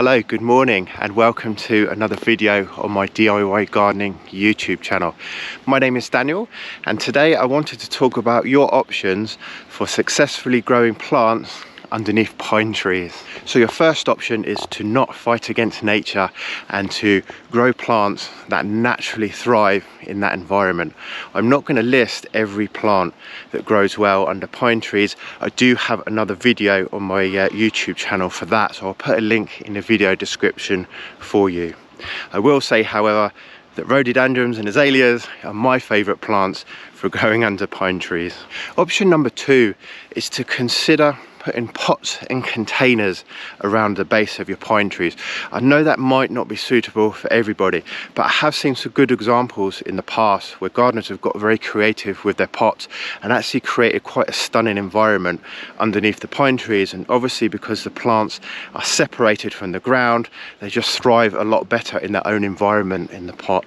Hello, good morning and welcome to another video on my DIY gardening YouTube channel. My name is Daniel and today I wanted to talk about your options for successfully growing plants underneath pine trees. So your first option is to not fight against nature and to grow plants that naturally thrive in that environment. I'm not going to list every plant that grows well under pine trees. I do have another video on my YouTube channel for that, so I'll put a link in the video description for you. I will say, however, that rhododendrons and azaleas are my favourite plants for growing under pine trees. Option number 2 is to consider putting pots and containers around the base of your pine trees. I know that might not be suitable for everybody, but I have seen some good examples in the past where gardeners have got very creative with their pots and actually created quite a stunning environment underneath the pine trees. And obviously because the plants are separated from the ground, they just thrive a lot better in their own environment in the pot.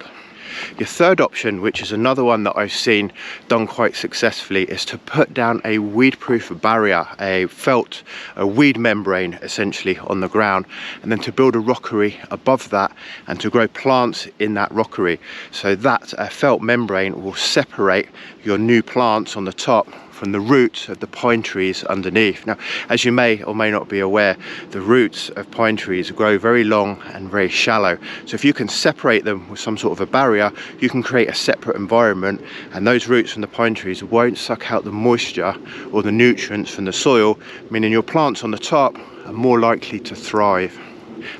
Your third option, which is another one that I've seen done quite successfully, is to put down a weed-proof barrier, a weed membrane essentially on the ground, and then to build a rockery above that and to grow plants in that rockery. So that felt membrane will separate your new plants on the top from the roots of the pine trees underneath. Now, as you may or may not be aware, the roots of pine trees grow very long and very shallow. So if you can separate them with some sort of a barrier, you can create a separate environment, and those roots from the pine trees won't suck out the moisture or the nutrients from the soil, meaning your plants on the top are more likely to thrive.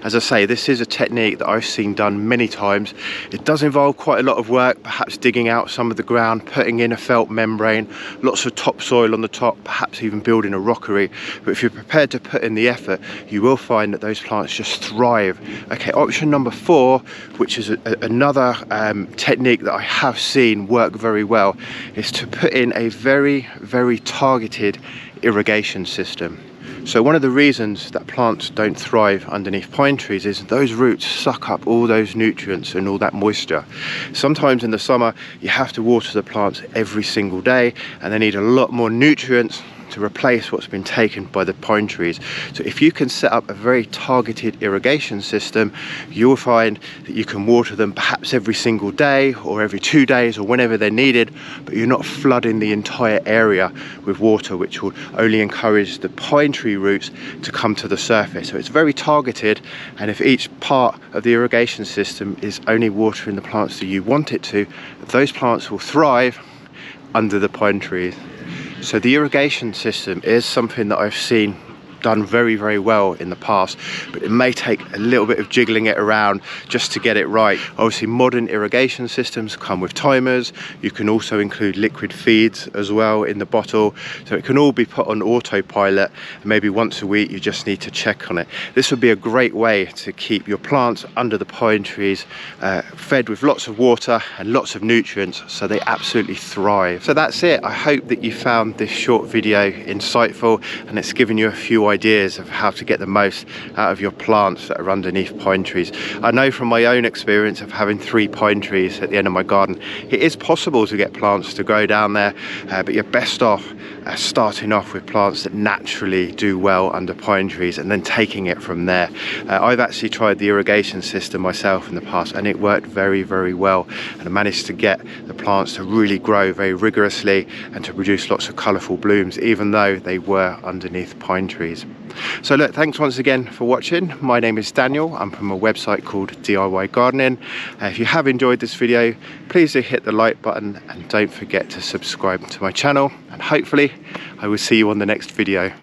As I say, this is a technique that I've seen done many times. It does involve quite a lot of work, perhaps digging out some of the ground, putting in a felt membrane, lots of topsoil on the top, perhaps even building a rockery. But if you're prepared to put in the effort, you will find that those plants just thrive. Okay, option number 4, which is another technique that I have seen work very well, is to put in a very, very targeted irrigation system. So one of the reasons that plants don't thrive underneath pine trees is those roots suck up all those nutrients and all that moisture. Sometimes in the summer you have to water the plants every single day and they need a lot more nutrients to replace what's been taken by the pine trees. So if you can set up a very targeted irrigation system, you'll find that you can water them perhaps every single day or every 2 days or whenever they're needed, but you're not flooding the entire area with water, which will only encourage the pine tree roots to come to the surface. So it's very targeted, and if each part of the irrigation system is only watering the plants that you want it to, those plants will thrive under the pine trees. So the irrigation system is something that I've seen done very, very well in the past, but it may take a little bit of jiggling it around just to get it right. Obviously modern irrigation systems come with timers. You can also include liquid feeds as well in the bottle, so it can all be put on autopilot, and maybe once a week you just need to check on it. This would be a great way to keep your plants under the pine trees fed with lots of water and lots of nutrients, so they absolutely thrive. So that's it. I hope that you found this short video insightful and it's given you a few ideas of how to get the most out of your plants that are underneath pine trees. I know from my own experience of having 3 pine trees at the end of my garden, it is possible to get plants to grow down there, but you're best off starting off with plants that naturally do well under pine trees and then taking it from there. I've actually tried the irrigation system myself in the past and it worked very, very well, and I managed to get the plants to really grow very rigorously and to produce lots of colourful blooms even though they were underneath pine trees. So look, thanks once again for watching. My name is Daniel. I'm from a website called DIY Gardening. If you have enjoyed this video, please do hit the like button and don't forget to subscribe to my channel, and hopefully I will see you on the next video.